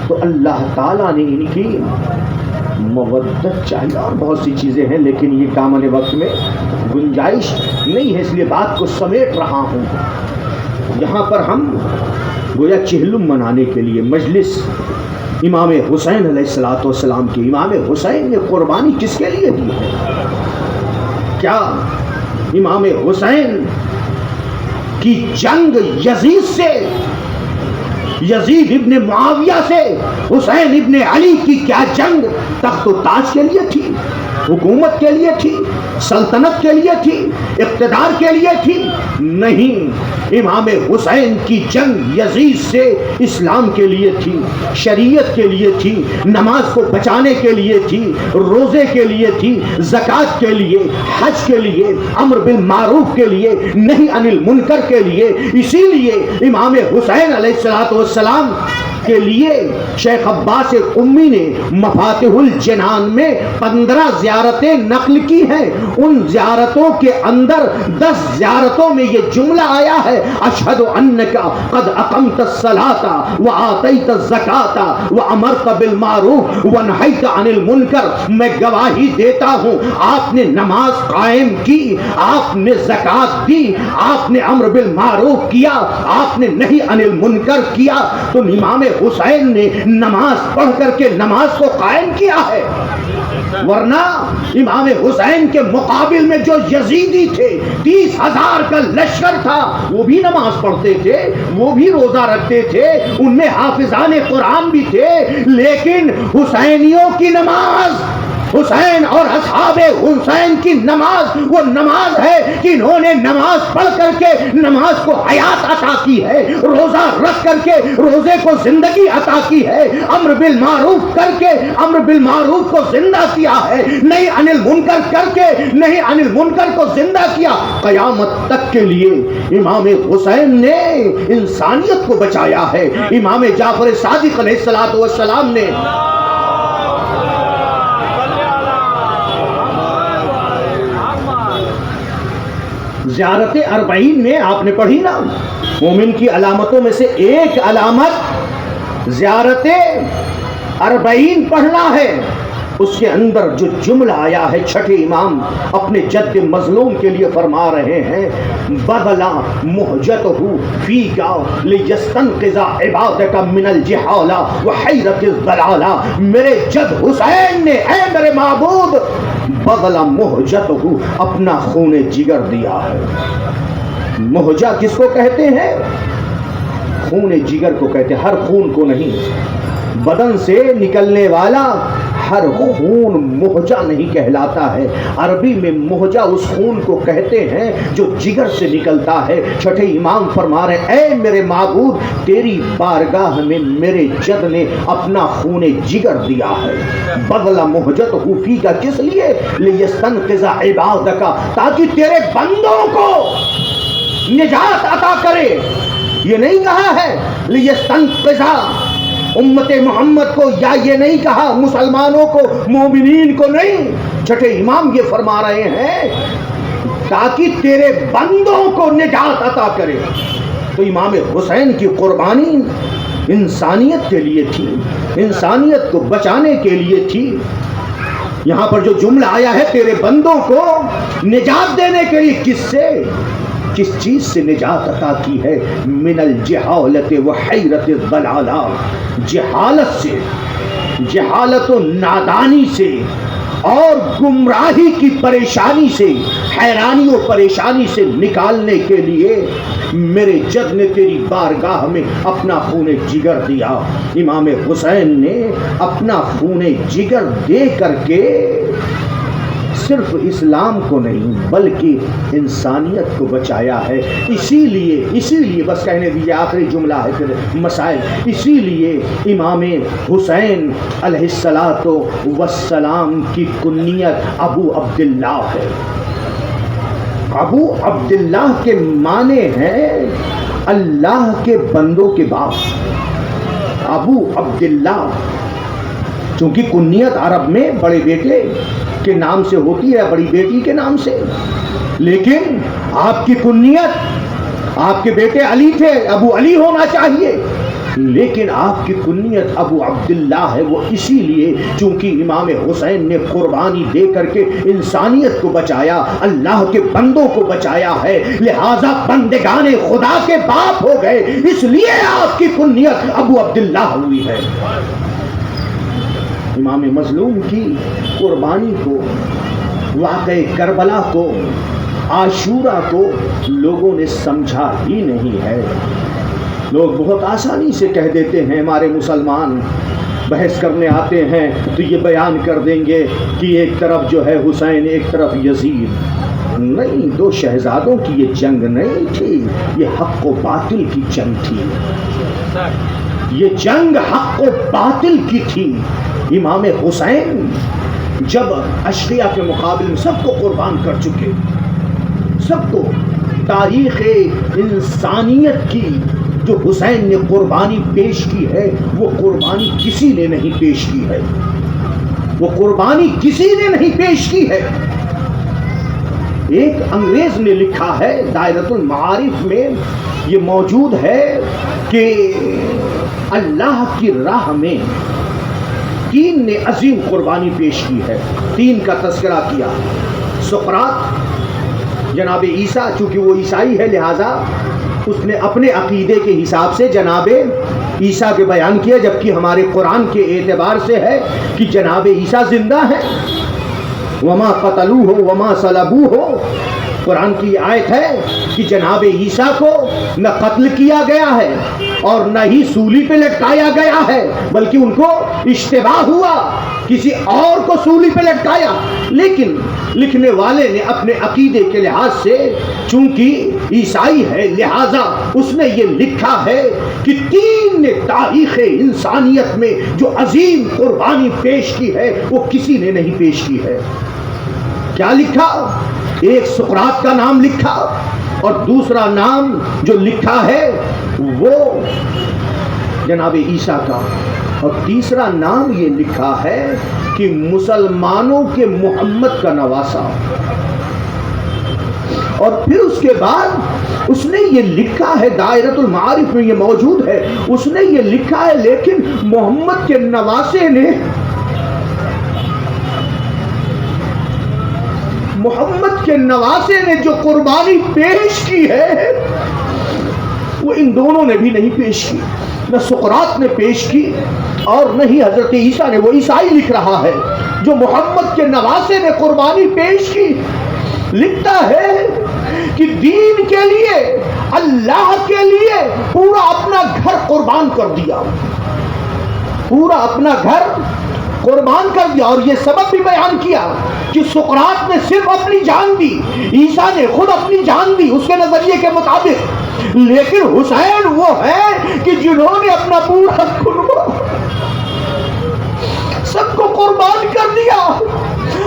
[SPEAKER 1] تو اللہ تعالیٰ نے ان کی مودت چاہیے، اور بہت سی چیزیں ہیں، لیکن یہ کامل وقت میں گنجائش نہیں ہے، اس لیے بات کو سمیٹ رہا ہوں۔ یہاں پر ہم گویا چہلم منانے کے لیے مجلس امام حسین علیہ السلام کی، امام حسین نے قربانی کس کے لیے دی ہے؟ کیا امام حسین کی جنگ یزید سے، یزید ابن معاویہ سے، حسین ابن علی کی کیا جنگ تخت و تاج کے لیے تھی، حکومت کے لیے تھی، سلطنت کے لیے تھی، اقتدار کے لیے تھی؟ نہیں، امام حسین کی جنگ یزید سے اسلام کے لیے تھی، شریعت کے لیے تھی، نماز کو بچانے کے لیے تھی، روزے کے لیے تھی، زکوٰۃ کے لیے، حج کے لیے، امر بالمعروف کے لیے، نہی عن المنکر کے لیے۔ اسی لیے امام حسین علیہ السلام کے لیے شیخ عباس امی نے مفاتح الجنان میں 15 زیارتیں نقل کی ہیں، ان زیارتوں کے اندر 10 زیارتوں میں یہ جملہ آیا ہے اشہد انک قد اقمت الصلاۃ وآتیت الزکاۃ وامرت بالمعروف ونہیت عن المنکر، میں گواہی دیتا ہوں آپ نے نماز قائم کی، آپ نے زکوٰۃ دی، آپ نے امر بالمعروف کیا، آپ نے نہی عن المنکر کیا۔ تو امام حسین نے نماز پڑھ کر کے نماز کو قائم کیا ہے، ورنہ امام حسین کے مقابل میں جو یزیدی تھے، 30,000 کا لشکر تھا، وہ بھی نماز پڑھتے تھے، وہ بھی روزہ رکھتے تھے، ان میں حافظان قرآن بھی تھے، لیکن حسینیوں کی نماز، حسین اور اصحاب حسین کی نماز وہ نماز ہے کہ انہوں نے نماز پڑھ کر کے نماز کو حیات عطا کی ہے، روزہ رکھ کر کے روزے کو زندگی عطا کی ہے، امر بالمعروف کر کے امر بالمعروف کو زندہ کیا ہے، نہی عن المنکر کر کے نہی عن المنکر کو زندہ کیا۔ قیامت تک کے لیے امام حسین نے انسانیت کو بچایا ہے۔ امام جعفر صادق علیہ السلام نے زیارت 40 میں آپ نے پڑھی نا، مومن کی علامتوں میں سے ایک علامت زیارت 40 پڑھنا ہے۔ اس کے اندر جو جملہ آیا ہے، چھٹے امام اپنے جد مظلوم کے لیے فرما رہے ہیں بدلا مہجتہ فیک لیستنقذ عبادک من الجہالہ وحیرت الضلالہ، میرے جد حسین نے، اے میرے معبود، بدلا مہجتہ اپنا خون جگر دیا ہے۔ مہجہ کس کو کہتے ہیں؟ خون جگر کو کہتے ہیں، ہر خون کو نہیں، بدن سے نکلنے والا ہر خون مہجہ نہیں کہلاتا ہے۔ عربی میں مہجہ اس خون کو کہتے ہیں جو جگر سے نکلتا ہے۔ چھٹے امام فرما رہے ہیں اے میرے معبود، تیری بارگاہ میں میرے جد نے اپنا خون جگر دیا ہے۔ بدلا مہجت خوفی کا کس لیے؟ لیستنقذ عبادک، تاکہ تیرے بندوں کو نجات عطا کرے۔ یہ نہیں کہا ہے لیستنقذ امت محمد کو، یا یہ نہیں کہا مسلمانوں کو، مومنین کو نہیں، چھٹے امام یہ فرما رہے ہیں تاکہ تیرے بندوں کو نجات عطا کرے۔ تو امام حسین کی قربانی انسانیت کے لیے تھی، انسانیت کو بچانے کے لیے تھی۔ یہاں پر جو جملہ آیا ہے تیرے بندوں کو نجات دینے کے لیے، کس سے، کس چیز سے نجات عطا کی ہے؟ من الجہالت وحیرت الضلالہ، جہالت سے، جہالت و نادانی سے اور گمراہی کی پریشانی سے، حیرانی و پریشانی سے نکالنے کے لیے میرے جد نے تیری بارگاہ میں اپنا خون جگر دیا۔ امام حسین نے اپنا خون جگر دے کر کے صرف اسلام کو نہیں بلکہ انسانیت کو بچایا ہے۔ اسی لیے بس کہنے دیجیے، آخری جملہ ہے پھر مسائل۔ اسی لیے امام حسین علیہ السلام کی کنیت ابو عبداللہ ہے۔ ابو عبداللہ کے معنی ہیں اللہ کے بندوں کے باپ، ابو عبداللہ۔ چونکہ کنیت عرب میں بڑے بیٹے کے نام سے ہوتی ہے، بڑی بیٹی کے نام سے، لیکن آپ کی کنیت، آپ کے بیٹے علی تھے، ابو علی ہونا چاہیے، لیکن آپ کی کنیت ابو عبداللہ ہے۔ وہ اسی لیے چونکہ امام حسین نے قربانی دے کر کے انسانیت کو بچایا، اللہ کے بندوں کو بچایا ہے، لہذا بندگان خدا کے باپ ہو گئے، اس لیے آپ کی کنیت ابو عبداللہ ہوئی ہے۔ امام مظلوم کی قربانی کو، واقعہ کربلا کو، عاشورہ کو لوگوں نے سمجھا ہی نہیں ہے۔ لوگ بہت آسانی سے کہہ دیتے ہیں، ہمارے مسلمان بحث کرنے آتے ہیں تو یہ بیان کر دیں گے کہ ایک طرف جو ہے حسین، ایک طرف یزید۔ نہیں، دو شہزادوں کی یہ جنگ نہیں تھی، یہ حق و باطل کی جنگ تھی، یہ جنگ حق و باطل کی تھی۔ امام حسین جب اشقیاء کے مقابل میں سب کو قربان کر چکے، سب کو، تاریخ انسانیت کی جو حسین نے قربانی پیش کی ہے وہ قربانی کسی نے نہیں پیش کی ہے، وہ قربانی کسی نے نہیں پیش کی ہے۔ ایک انگریز نے لکھا ہے، دائرۃ المعارف میں یہ موجود ہے کہ اللہ کی راہ میں 3 نے عظیم قربانی پیش کی ہے۔ 3 کا تذکرہ کیا، سقراط، جناب عیسیٰ، چونکہ وہ عیسائی ہے لہذا اس نے اپنے عقیدے کے حساب سے جناب عیسیٰ کے بیان کیا، جبکہ ہمارے قرآن کے اعتبار سے ہے کہ جناب عیسیٰ زندہ ہے۔ وما قتلوہ وما صلبوہ، قرآن کی آیت ہے کہ جناب عیسیٰ کو نہ قتل کیا گیا ہے اور نہ ہی سولی پہ لٹکایا گیا ہے، بلکہ ان کو اشتباہ ہوا، کسی اور کو سولی پہ لٹکایا۔ لیکن لکھنے والے نے اپنے عقیدے کے لحاظ سے، چونکہ عیسائی ہے لہذا اس نے یہ لکھا ہے کہ 3 نے تاریخ انسانیت میں جو عظیم قربانی پیش کی ہے وہ کسی نے نہیں پیش کی ہے۔ کیا لکھا؟ ایک سقراط کا نام لکھا اور دوسرا نام جو لکھا ہے وہ جناب عیسیٰ کا، اور تیسرا نام یہ لکھا ہے کہ مسلمانوں کے محمد کا نواسا۔ اور پھر اس کے بعد اس نے یہ لکھا ہے، دائرۃ المعارف میں یہ موجود ہے، اس نے یہ لکھا ہے لیکن محمد کے نواسے نے، محمد کے نواسے نے جو قربانی پیش کی ہے وہ ان دونوں نے بھی نہیں پیش کی، نہ سقراط نے پیش کی اور نہ ہی حضرت عیسیٰ نے۔ وہ عیسائی لکھ رہا ہے، جو محمد کے نواسے نے قربانی پیش کی، لکھتا ہے کہ دین کے لیے، اللہ کے لیے پورا اپنا گھر قربان کر دیا، پورا اپنا گھر قربان کر دیا۔ اور یہ سبب بھی بیان کیا کہ سقراط نے صرف اپنی جان دی، عیسیٰ نے خود اپنی جان دی اس کے نظریے کے مطابق، لیکن حسین وہ ہے کہ جنہوں نے اپنا پورا سب کو قربان کر دیا،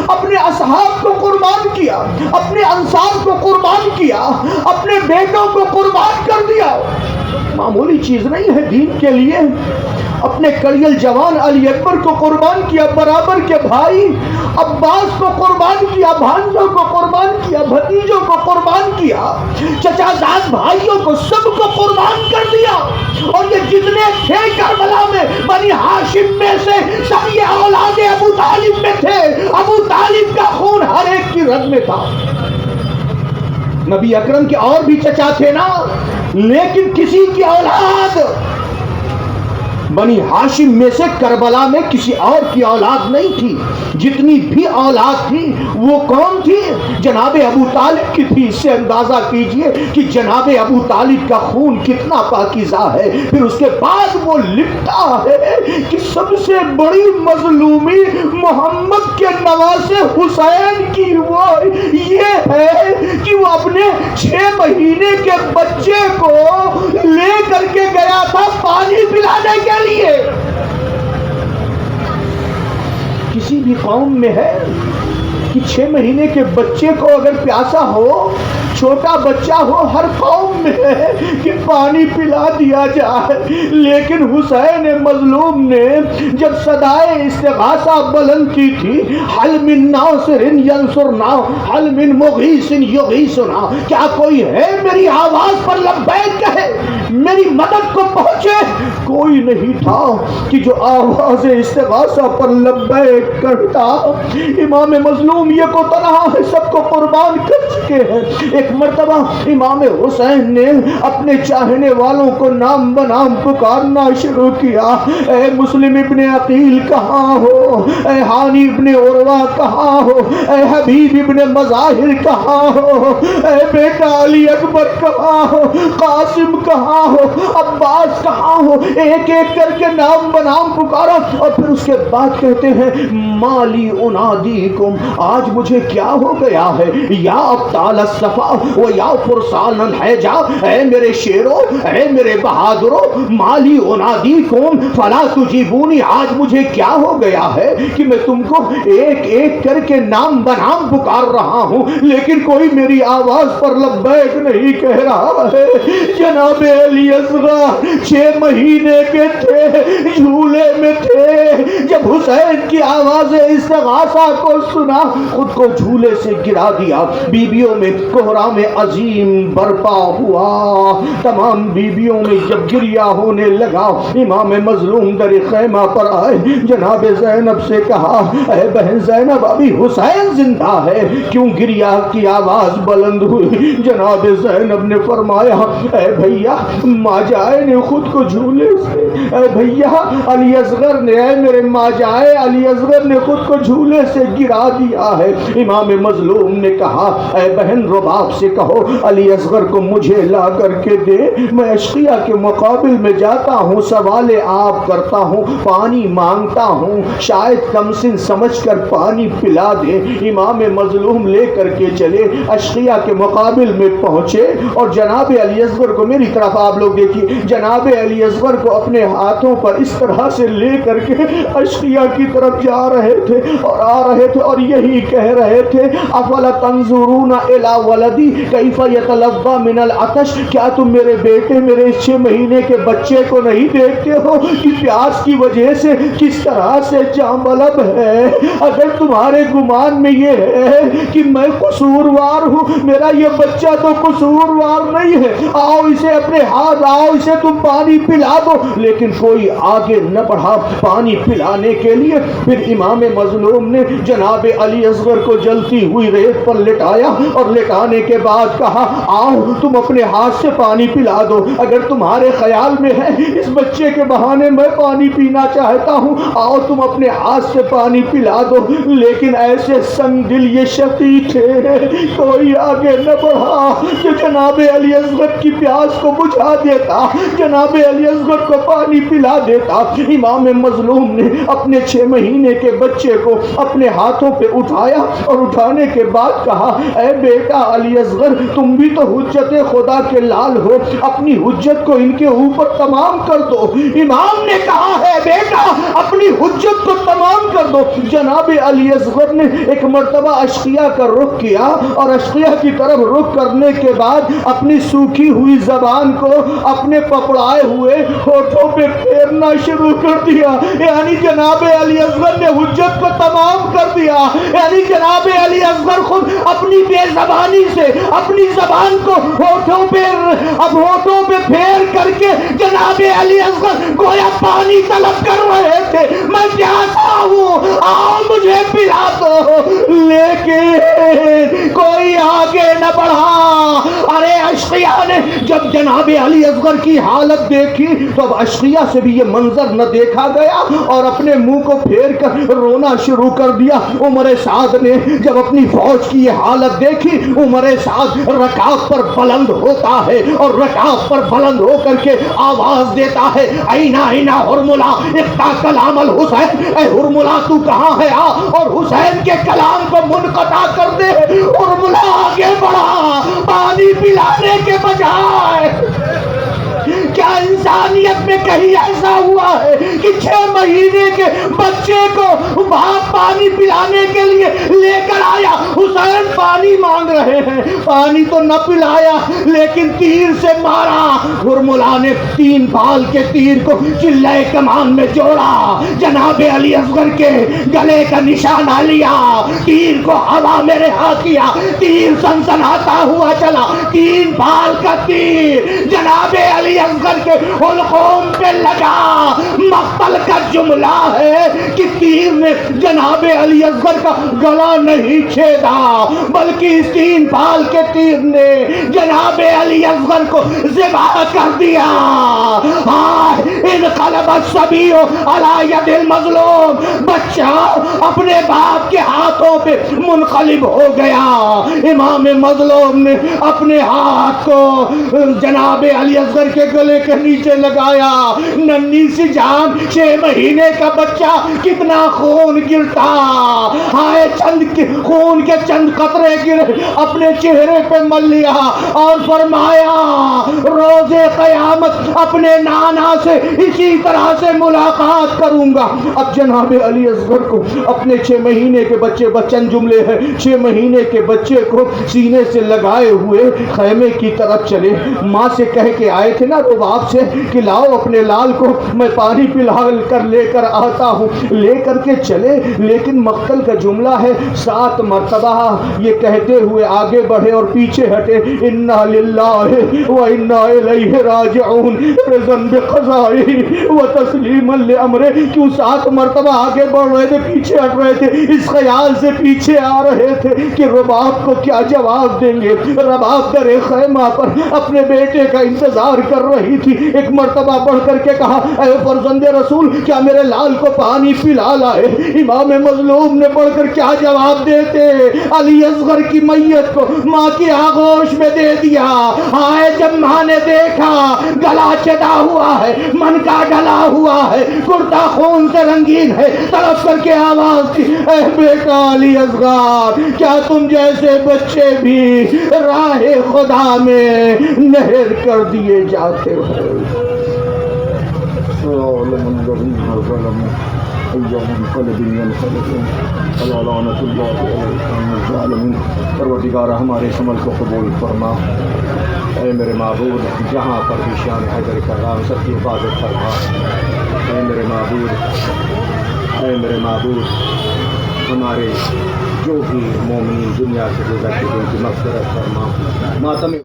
[SPEAKER 1] اپنے اصحاب کو قربان کیا، اپنے انصار کو قربان کیا، اپنے بیٹوں کو قربان کر دیا۔ معمولی چیز نہیں ہے دین کے لیے۔ اپنے کڑیل جوان علی اکبر کو قربان کیا، برابر کے بھائی عباس کو قربان کیا، بھانجوں کو قربان کیا، بھتیجوں کو قربان کیا، چچا زاد بھائیوں کو سب کو قربان کر دیا۔ اور یہ جتنے تھے کربلا میں بنی ہاشم میں سے سب یہ اولاد ابو طالب میں تھے، ابو طالب کا خون ہر ایک کی رگ میں تھا۔ نبی اکرم کے اور بھی چچا تھے نا، لیکن کسی کی اولاد بنی ہاشم میں سے کربلا میں کسی اور کی اولاد نہیں تھی، جتنی بھی اولاد تھی وہ کون تھی؟ جناب ابو طالب کی تھی۔ اس سے اندازہ کیجئے کہ جناب ابو طالب کا خون کتنا پاکیزہ ہے۔ پھر اس کے بعد وہ لکھتا ہے کہ سب سے بڑی مظلومی محمد کے نواسے حسین کی وہ یہ ہے کہ وہ اپنے 6 مہینے کے بچے کو لے کر کے گیا تھا پانی پلانے کے لیے۔ کسی بھی قوم میں ہے کہ 6 مہینے کے بچے کو اگر پیاسا ہو، چھوٹا بچہ ہو، ہر قوم میں ہے کہ پانی پلا دیا جائے، لیکن حسین مظلوم نے جب صدائے استغاثہ بلند کی تھی، حل من ناصر ینصرنا حل من مغیث یغیثنا، کیا کوئی ہے میری آواز پر لبیک کہے، میری مدد کو پہنچے؟ کوئی نہیں تھا کہ جو آواز استغاثہ پر لبیک کرتا۔ امام مظلوم یہ کو تنہا ہے، سب کو قربان کر چکے ہیں۔ ایک مرتبہ امام حسین نے اپنے چاہنے والوں کو نام بنام پکارنا شروع کیا، اے مسلم ابن عقیل کہاں ہو، اے ہانی ابن عروہ کہاں ہو، اے حبیب ابن مظاہر کہاں ہو، اے بیٹا علی اکبر کہاں ہو، قاسم کہاں ہو، عباس کہاں ہو، ایک ایک کر کے نام بنام پکارا۔ اور پھر اس کے بعد کہتے ہیں مالی انادیکم، آج مجھے کیا ہو گیا ہے، یا ابطال الصفا و یا فرسان الحجا، اے میرے شیرو، اے میرے بہادرو، مالی انادیکم فلا تجیبونی، آج مجھے کیا ہو گیا ہے کہ میں تم کو ایک ایک کر کے نام بنام پکار رہا ہوں لیکن کوئی میری آواز پر لبیک نہیں کہہ رہا ہے۔ جناب علی اصغر 6 مہینے کے تھے، جھولے میں تھے، جب حسین کی آواز استغاثہ کو سنا خود کو جھولے سے گرا دیا۔ بیبیوں میں کوہرام عظیم برپا ہوا، تمام بیبیوں میں جب گریہ ہونے لگا، امام مظلوم در خیمہ پر آئے، جناب زینب سے کہا اے بہن زینب ابھی حسین زندہ ہے، کیوں گریہ کی آواز بلند ہوئی؟ جناب زینب نے فرمایا اے بھیا ماجائے نے خود کو جھولے سے، اے بھیا علی اصغر نے، اے میرے ماجائے علی اصغر نے خود کو جھولے سے گرا دیا ہے۔ امام مظلوم نے کہا اے بہن رباب سے کہو علی اصغر کو مجھے لا کر کے دے، میں اشقیہ کے مقابل میں جاتا ہوں، سوال آپ کرتا ہوں، پانی مانگتا ہوں، شاید کم سن سمجھ کر پانی پلا دے۔ امام مظلوم لے کر کے چلے، اشقیہ کے مقابل میں پہنچے اور جناب علی اصغر کو، میری طرف آپ لوگ دیکھیے، جناب علی اصغر کو اپنے ہاتھوں پر اس طرح سے لے کر کے اشقیہ کی طرف جا رہے تھے اور آ رہے تھے اور یہی کہہ رہے تھے افلا تنظرون الی ولدی کیف یتلظى من العطش، کیا تم میرے بیٹے، میرے 6 مہینے کے بچے کو نہیں دیکھتے ہو کہ پیاس کی وجہ سے کس طرح سے جانبلب ہے؟ اگر تمہارے گمان میں یہ ہے کہ میں قصوروار ہوں، میرا یہ بچہ تو قصوروار نہیں ہے، آؤ اسے اپنے ہاتھ، آؤ اسے تم پانی پلا دو۔ لیکن کوئی آگے نہ بڑھا پانی پلانے کے لیے۔ پھر امام مظلوم نے جناب علی اصغر کو جلتی ہوئی ریت پر لٹایا اور لٹانے کے بعد کہا آؤ تم اپنے ہاتھ سے پانی پلا دو، اگر تمہارے خیال میں ہے اس بچے کے بہانے میں پانی پینا چاہتا ہوں، آؤ تم اپنے ہاتھ سے پانی پلا دو۔ لیکن ایسے سنگ دل یہ شقی تھے، کوئی آگے نہ بڑھا کہ جناب علی اصغر کی پیاس کو بجھا دیتا، جناب علی اصغر کو پانی پلا دیتا۔ امام مظلوم نے اپنے 6 مہینے کے بچے کو اپنے ہاتھوں پہ اٹھایا اور اٹھانے کے بعد کہا اے بیٹا علی اصغر تم بھی تو حجت خدا کے لال ہو، اپنی حجت کو ان کے اوپر تمام کر دو۔ امام نے کہا ہے بیٹا اپنی حجت کو تمام کر دو۔ جناب علی اصغر نے ایک مرتبہ اشقیہ کا رخ کیا اور اشقیہ کی طرف رخ کرنے کے بعد اپنی سوکھی ہوئی زبان کو اپنے پپڑائے ہوئے ہونٹوں پہ پھیرنا شروع کر دیا، یعنی جناب علی اصغر نے حجت کو تمام کر دیا، یعنی جناب علی اصغر خود اپنی بے زبانی سے اپنی زبان کو ہونٹوں پہ پھیر کر کے جناب علی اصغر گویا پانی طلب کر رہے تھے۔ میں پیاسا ہوں، آؤ مجھے پلا دو، لیکن کوئی آگے نہ بڑھا۔ ارے اشقیاء نے جب جناب علی اصغر کی حالت دیکھی تو اب اشقیاء سے بھی یہ منظر نہ دیکھا گیا اور اپنے منہ کو پھیر کر رونا شروع کر دیا۔ عمر سعد نے جب اپنی فوج کی یہ حالت دیکھی، عمر سعد رکاب پر بلند ہوتا ہے اور رکاب پر بلند ہو کر کے آواز دیتا ہے، اینا اینا ہرملا اقطع کلام الحسین، اے ہرملا تو کہاں ہے، آ اور حسین کے کلام کو منقطع کر دے۔ ہرملا آگے بڑھا، پانی پلانے کے بجائے کیا انسانیت میں کہیں ایسا ہوا ہے کہ 6 مہینے کے بچے کو باپ پانی پلانے کے لیے لے کر آیا، حسین پانی مانگ رہے ہیں، پانی تو نہ پلایا لیکن تیر سے مارا۔ ہرملا نے 3 بال کے تیر کو چلہ کمان میں جوڑا، جناب علی اصغر کے گلے کا نشانہ لیا، تیر کو ہوا میں رہا کیا، تیر سنسناتا ہوا چلا، 3 بال کا تیر جناب علی اصغر کے حلقوم پہ لگا۔ مقتل کا جملہ ہے کہ تیر نے جناب علی اصغر کا گلا نہیں چھیدا بلکہ اس 3 بال کے تیر نے جناب علی اصغر کو ذبح کر دیا۔ انقلب الصبی علی ید المظلوم، بچہ اپنے باپ کے ہاتھوں پہ منقلب ہو گیا۔ امام مظلوم نے اپنے ہاتھ کو جناب علی اصغر کے گلے کے نیچے لگایا، ننھی سی جان، 6 مہینے کا بچہ، کتنا خون گرتا، ہائے چند خون کے چند قطرے گرے، اپنے چہرے پہ مل لیا اور فرمایا روز قیامت اپنے نانا سے اسی طرح سے ملاقات کروں گا۔ اب جناب علی اصغر کو اپنے 6 مہینے کے بچے، بچن جملے ہیں، 6 مہینے کے بچے کو سینے سے لگائے ہوئے خیمے کی طرف چلے۔ ماں سے کہہ کے آئے تھے نا رباب سے کہ لاؤ اپنے لال کو میں پانی پلا کر لے کر آتا ہوں، لے کر کے چلے، لیکن مقتل کا جملہ ہے 7 مرتبہ یہ کہتے ہوئے آگے بڑھے اور پیچھے ہٹے، انا للہ و انا الیہ راجعون، رضا بقضائہ و تسلیما لامرہ۔ کیوں 7 مرتبہ آگے بڑھ رہے تھے، پیچھے ہٹ رہے تھے؟ اس خیال سے پیچھے آ رہے تھے کہ رباب کو کیا جواب دیں گے۔ رباب در خیمہ پر اپنے بیٹے کا انتظار کر رہی تھی، ایک مرتبہ بڑھ کر کے کہا، اے فرزند رسول کیا میرے لال کو پانی پلا لائے؟ امام مظلوم نے بڑھ کر کیا جواب دیتے؟ علی اصغر کی میت کو ماں کی آغوش میں دے دیا۔ آئے جب ماں نے دیکھا گلا چدا ہوا ہے، من کا ڈلا ہوا ہے، کرتا خون سے رنگین ہے، طرف کر کے آواز دی، اے بیٹا علی اصغر کیا تم جیسے بچے بھی راہ خدا میں نہر کر دیے جاتے ہیں؟
[SPEAKER 2] پروردگار ہمارے اس عمل کو قبول فرما، اے میرے معبود جہاں پر بھی شان حیدر کرام سب کی حفاظت فرما، اے میرے معبود، اے میرے معبود ہمارے جو بھی مومنین دنیا سے گزر چکے ان کی مغفرت فرما۔ ماتم